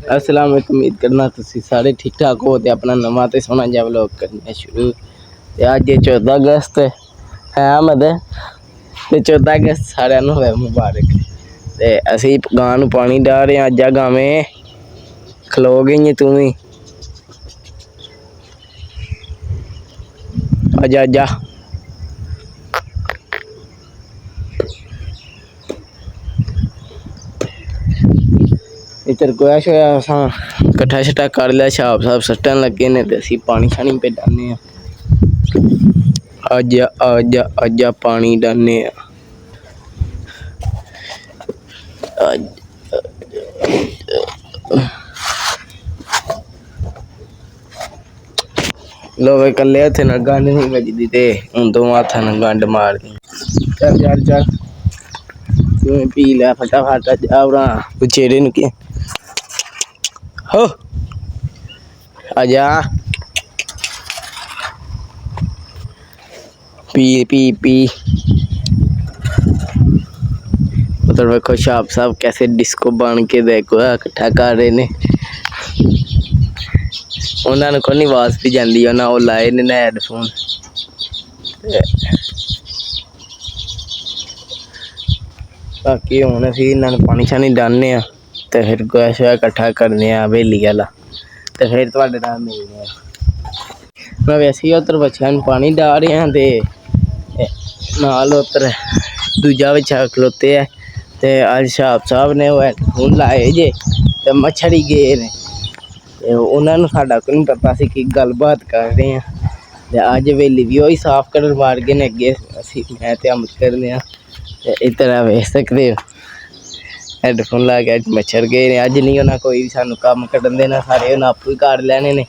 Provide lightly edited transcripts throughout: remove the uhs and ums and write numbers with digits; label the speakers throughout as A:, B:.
A: अस्सलाम वालेकुम। उम्मीद करना तुसी सारे ठीक ठाक हो ते अपना नवा ते सोहना जिहा व्लॉग करने शुरू। ते अज 14 अगस्त है आमद ते 14 अगस्त सारे होवे मुबारक। ते असी गां नूं पानी डा रहे हैं। अज्जा गावें खलो गई तू भी आजा आजा। इधर गोया शोया असां कट्ठा शट्ठा कर लिया, छाप छाप सट्टन लगे ने ते असी पानी शानी पे डालने आं। आजा आजा आजा पानी डालने आं। लो भाई कल्ले हत्थे नाल गंढ नहीं बजदी ते हुण दोवां हत्थां नाल गंढ मारनी। चल चल चल तू पी लै फटाफट जा उरा चेहरे नु के हो आजा पी पी पी। उधर देखो शाप साहब कैसे डिस्को बन के देखो इकट्ठा कर रहे ने। उन्होंने को नहीं आवाज भी जाती, उन्हें वो लाए ने हैडफोन। बाकी हूँ असी इन्होंने पानी शानी डालने तो फिर गोया शोया कट्ठा करने हवेली आला तो फिर तुहाडे नाल मिलने। मैं वैसे ही उधर बच्चों पानी डा रहे हैं ते नाल उधर दूजा बच्चा खलोते है ते अज छाप साहब ने वो हैडफोन लाए जे ते मच्छर ही गए ने ते उन्होंने साडा कोई नहीं पता असी की गलबात कर रहे हैं। ते अज हवेली भी वही साफ करवागे ने अगे असी मैं ते अमत करने इधर वेख सकते हो हैडफोन ला के अज मच्छर गए ने। अज नहीं उन्हें कोई भी सानू कम कड्ढन देना, सारे उन्हें आपू ही काट लैने ने।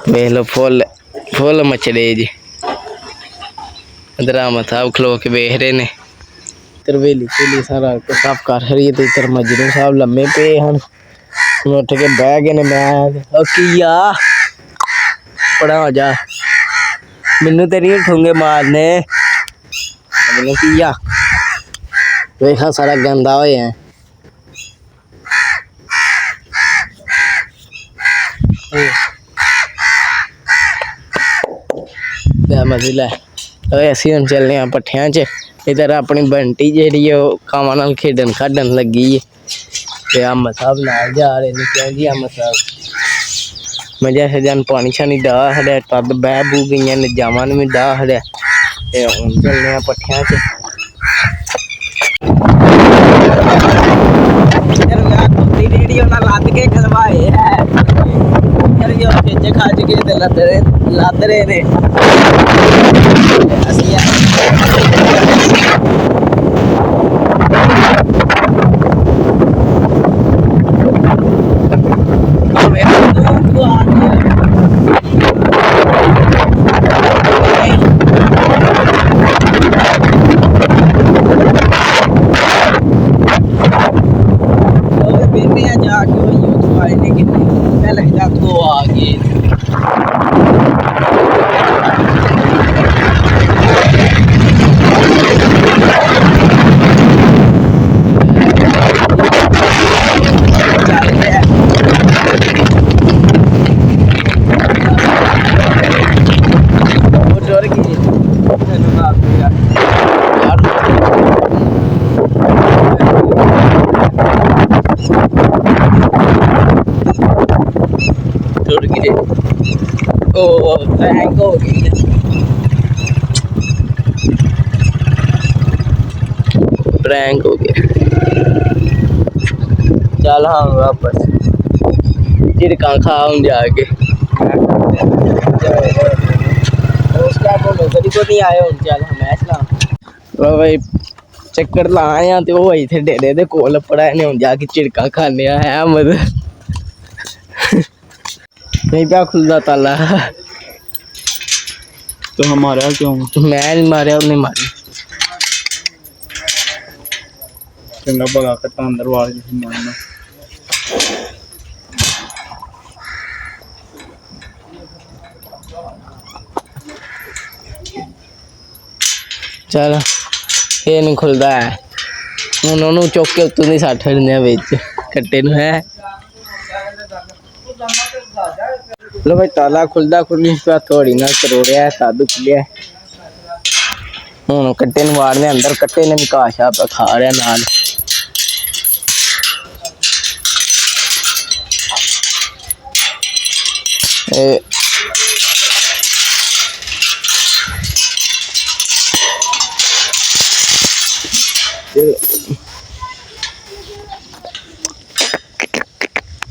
A: वेख लो फुल फुल मच्छरे जी। इधर अहमद साहब खलो के वेख रहे ने। इधर हवेली शवेली सारा साफ कर रही है तो इधर मजनू साहब लम्मे पे हैं उठ के बह गए ने। मैं किया पड़ा हो जा मैनू तेरी ठुंगे मारने मैनू किया वेखा सारा गंदा हो है। मजिला असी हम चलने पट्ठियां च। इधर अपनी बंटी जी कावां नाल खेडन खाडन लगी है ते अहमद साहब नाल जा रहे ने। क्यों जी अहमद साहब मजा शजन पानी शानी डा खड़े तद बह बू गई ने जावां भी डा खड़े ते हुण चलने पट्ठियां च। रेडियो ना लद के खलवाए है खिच खज के लद रहे ने। जाके लगता तो आ गए प्रैंक हो गई प्रैंक हो गया। चल हाँ वापस झिड़का खाऊं जाके को नहीं आए हूँ। चल मैं चला भाई चक्कर ला आया तो वो इतने डेरे दे कोल पड़ा ने हूँ जाके झिड़का खाने है मत नहीं पिया खुलदा ताला तो हम मारा क्यों? मैं नहीं मारा उन्हें मारी चंगा भला कट्टा अंदर वाल मारना। चल ये नहीं खुलता है ਹੁਣ ਉਹਨੂੰ ਚੁੱਕ ਕੇ ਉੱਤੋਂ ਦੀ ਸੱਟ ਦਿੰਦੇ ਆ ਵਿੱਚ ਕੱਟੇ ਨੂੰ ਹੈ। ਲੋ ਭਾਈ ਤਾਲਾ ਖੁੱਲਦਾ ਖੁੱਲੀ ਪਿਆ ਥੋੜੀ ਨਾਲ ਕਰੋੜਿਆ ਤਾਦੂ ਖੁੱਲਿਆ। ਹੁਣ ਕੱਟੇ ਨੂੰ ਵਾੜਨੇ ਅੰਦਰ, ਕੱਟੇ ਨੇ ਵੀ ਘਾਹ ਸ਼ਾਹ ਖਾ ਰਿਹਾ ਨਾਲ।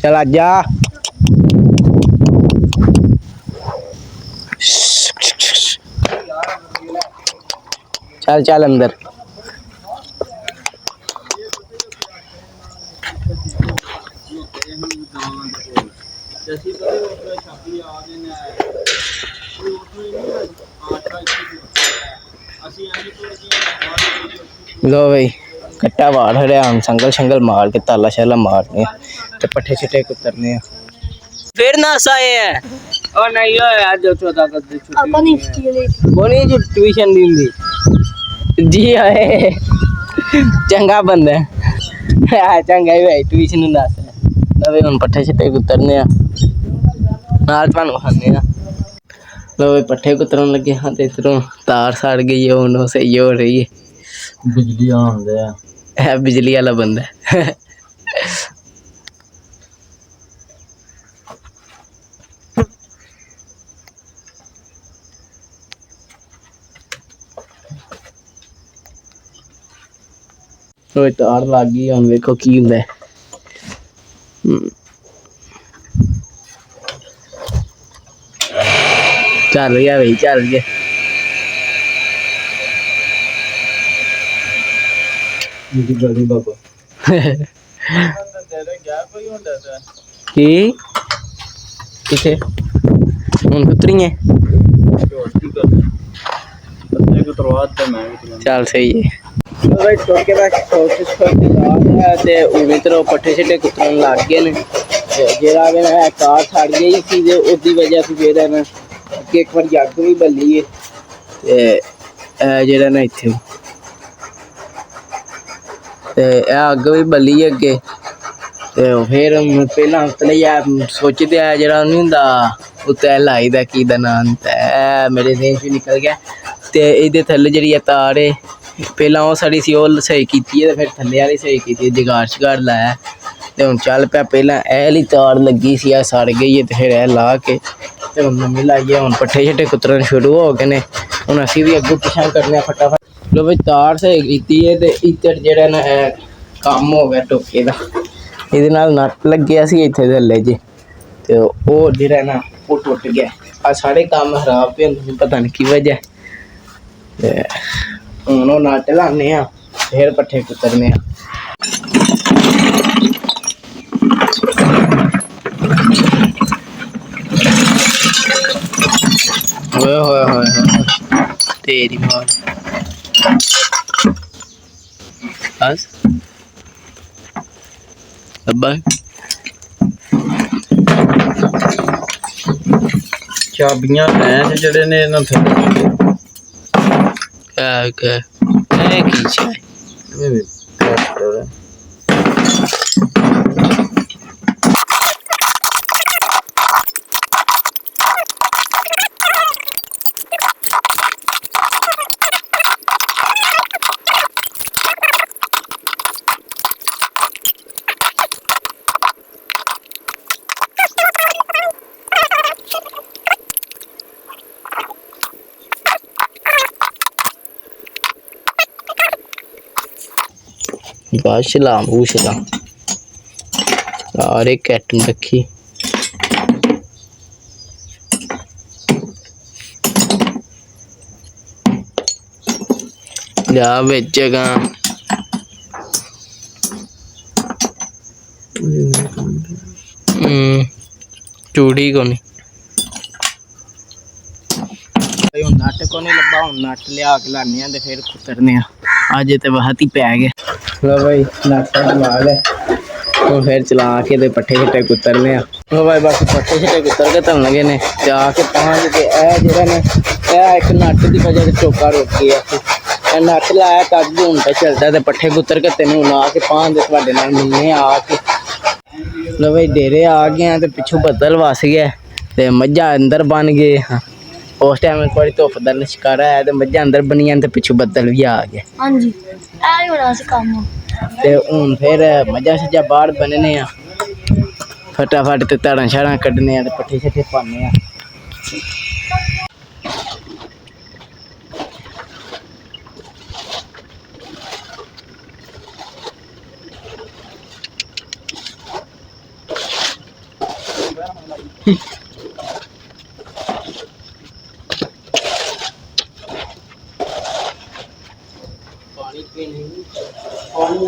A: चल आजा चल चल अंदर। लो भाई कट्टा वाड़ रहा हम संगल शंगल मार के ताला शाला मारने ते पट्ठे छिट्टे कुतरने। फिर ना आए हैं और नहीं हो यार जो छोटा कर दे बोनी जो ट्यूशन दी जी है चंगा बंदा है चंगा ही भाई ट्यूशन ना अबे हम पट्ठे छिट्टे कुतरने नाल पान खाने लो भाई पट्ठे कुतरन लगे हाँ ते इधरों तार सड़ गई है उन्होंने सही हो रही है बिजली आंदा है बिजली वाला बंदा तो तार लग गई हम देखो की हुंदा है। चल गया भाई चल गया बाबा की किथे हुन कुतरी है चल सही है भाई छोड़ के पट्ठे छिट्टे कुतरन लग गए ने जेड़ा मेरा कार सड़ गई थी उसकी वजह से फिर एक बार अग भी बली है जेड़ा ना इत्थे अग भी बली है अगे फिर पहला तले सोचते है जरा नहीं होंदा उत्ते लाई दा की दा नाम मेरे देश भी निकल गया ते इहदे थल्ले जेहड़ी तार है पहला वो साड़ी सी ओह सही कीती है फिर थल्ले वाली सही कीती जगाड़ शगाड़ लाया ते हुण चल पिया पहला एली तार लगी सी सड़ गई है ते फिर ला के ते हुण नमीं लाइए हुण पट्ठे छट्टे कुतरन शुरू हो गए ने हुण असीं भी अग्गों पिछां करने फटाफट। लो भाई तार सही कीती है ते इधर जेहड़ा ना काम हो गया टोके दा इहदे नाल नट लग्गिया सी इत्थे थल्ले जे ते ओह जेहड़ा ना ओह टुट गया आ सारे काम खराब पे पता नहीं की वजह ते हुण ओह नट लाने आ फिर पट्ठे कुतरने आ। ओए होए होए तेरी मां बस अब्बा चाबियां हैं जेड़े ने इन्हां थे क्या है की चाय बाशलाम पूछलाम और एक कैटन रखी जा बेचेगा चूड़ी को नहीं नट को नहीं लब्भा हूँ नट लिया के लाने ते फिर कुतरने अज तो बहुत ही पै गए। लो भाई नट लगा ले तो फिर चला के ते पट्ठे छट्टे कुतरने लो भाई बस पट्ठे छट्टे कुतर के धन लगे ने आके पहुँच के जेड़ा ने एक नट की वजह से चौका रुक गया नक लाया तद हूं तो चलता तो पट्ठे कुतर के तेन हूं आ के पान दे तुहाडे नाल मिलने आके लो भाई डेरे आ गए हैं तो पिछू बदल वस गया ते मझा अंदर बन गए उस टाइम थोड़ी धुप का लिशकारा है तो मझा अंदर बनिया तो पिछू बदल भी आ गया
B: हाँ जी ऐ होना सी काम
A: ते हूं फिर मझा शझा बाहर बनने आ फटाफट ते धाड़ा शाड़ा कड्ढने ते पट्ठे शट्ठे पाने पानी पीने पानी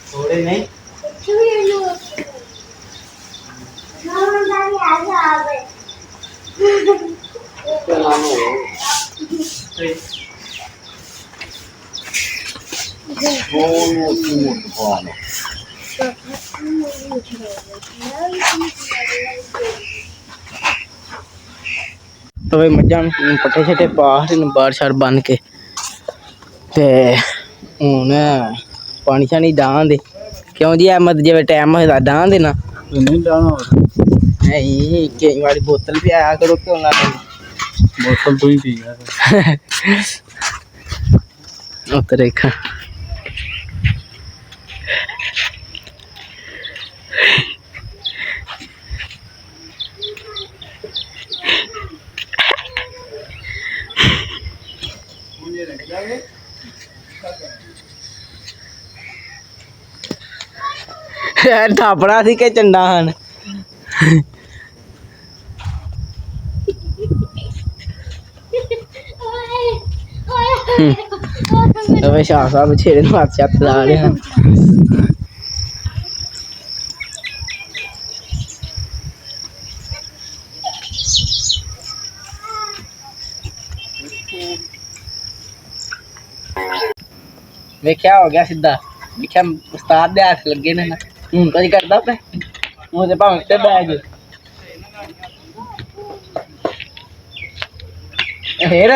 A: थोड़े नहीं तो भाई मझा पट्ठे शट्ठे पा बाहर शार बन के ते हूं पानी शानी डाहन दे क्यों जी अहमद जिवें टाइम होए डाहन देना नहीं डाहना नहीं केई बारी बोतल भी आया करो क्यों ना बोतल तो ही पी उतर देखा थापड़ा सी के चंडा हन तो शाह साहब छेड़े हाथ से हथ ला रहे हैं वेख्या हो गया सीधा वेख्या उस्ताद दे हाथ लगे ने ना हूं कुछ करदा पे मुझे भावें ते बैग फिर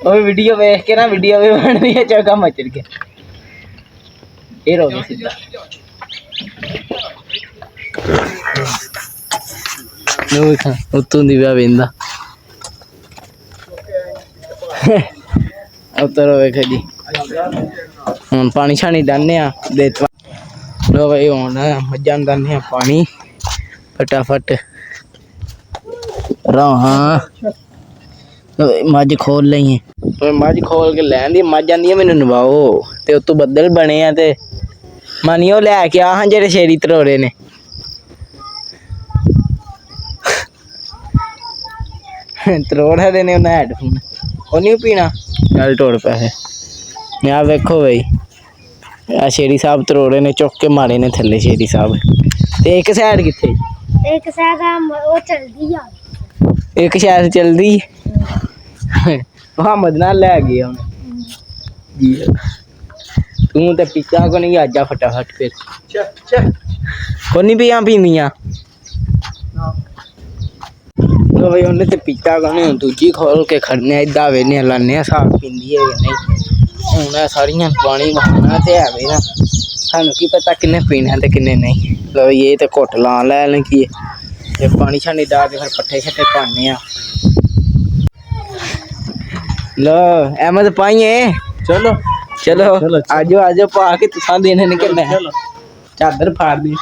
A: वो वीडियो देख के ना वीडियो भी बन रही है चौका मचर के फिर हो गया सीधा उतों दी वेंदा उतर वेख जी हूं पानी शानी डाने दे लो भाई हूं मझा डाने पानी फटाफट हाँ मझ खोल लई मझ खोल के लैन दी मझ आंदी मैनू नवाओ ते उतों बदल बने आ ते मनियो लैके आ हाँ जेह्ड़े शेरी तरोड़े ने तरोड़ है देने उन्हें हैडफोन ओह् नहीं पीना चल टोड़ पैसे मैं वेखो भाई आ शेरी साहब तरोड़े ने चुक के मारे ने थल्ले शेरी साहब ते एक साइड कित्थे
B: एक साइड वो चलदी आ
A: एक शायद चलदी मोहम्मद नाल लै गया जी तू तो पीता को नहीं आजा फटाफट फिर को नहीं पिया पीनिया तो भाई उन्हें तो पीता को नहीं दूजी खोल के खड़ने इदा वेने लाने साफ पींदी है नहीं हूं सारियां पानी बहाना तो है भाई ना सानू की पता किन्ने पीना ते किन्ने नहीं लो ये तो घुट ला लैन की पानी शानी डाल के फिर पट्ठे शट्ठे पाने लो अहमद पाइए चलो चलो आजो आजो पा के तुसा देने निकलना है चादर फाड़ दी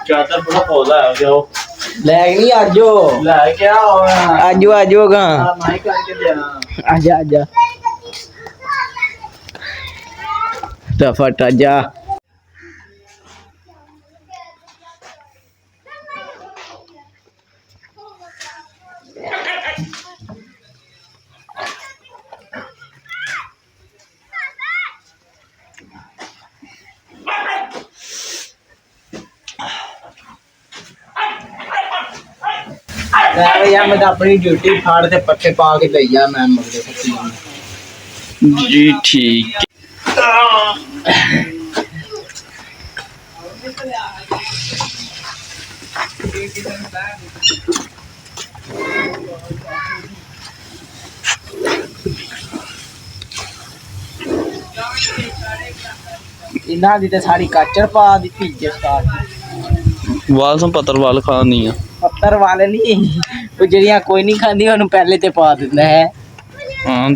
A: चादर पूरा पौधा है जाओ ले नहीं आजो ले क्या आजो आजो गा माई करके देना आजा आजा फटाफट आजा ਮੈਂ ਯਾਰ ਮੈਂ ਤਾਂ ਆਪਣੀ ਡਿਊਟੀ ਫਾੜ ਤੇ ਪੱਠੇ ਪਾ ਕੇ ਲਈ ਜਾ ਮੈਂ ਮਗਦੇ ਸੱਚੀ
C: ਜੀ ਠੀਕ
A: ਇਹਨਾਂ ਦੀ ਤੇ ਸਾਰੀ ਕਾਚਰ ਪਾ ਦਿੱਤੀ ਜੇ ਸਟਾਰਟ
C: ਵਾਲ ਸੰ ਪੱਤਰ ਵਾਲ ਖਾਣੀ ਆ
A: ਪੱਤਰ ਵਾਲੇ ਨਹੀਂ ਉਹ ਜਿਹੜੀਆਂ ਕੋਈ ਨਹੀਂ ਖਾਂਦੀ ਉਹਨੂੰ ਪਹਿਲੇ ਤੇ ਪਾ ਦਿੰਦਾ ਹੈ
C: ਹਾਂ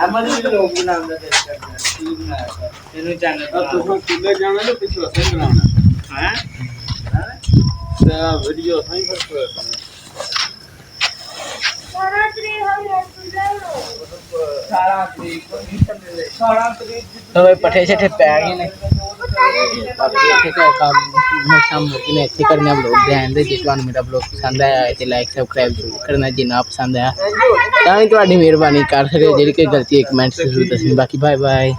A: ਅਮਨ ਵੀ ਲੋਕ ਨਾਮ ਦਾ ਤੈਨੂੰ ਚੈਨਲ
D: ਤੁਸੀਂ ਕਿੱਲੇ ਜਾਣਾ ਤੇ ਪਿੱਛੇ ਅਸੀਂ ਬਣਾਉਣਾ ਹੈ ਤੇ ਵੀਡੀਓ ਸਹੀ ਫਰਕ ਹੋਇਆ
A: तो पठे छठे पै गए ने शाम ने इतने करने ब्लॉग ध्यान दे जिस बार मेरा ब्लॉग पसंद आया तो लाइक सब्सक्राइब जरूर करना जिन्ना पसंद आया तां ही तुहाडी मेहरबानी कर सकदे जेह्ड़ी कोई गलती है कमेंट जरूर दस्सनी बाकी बाय बाय।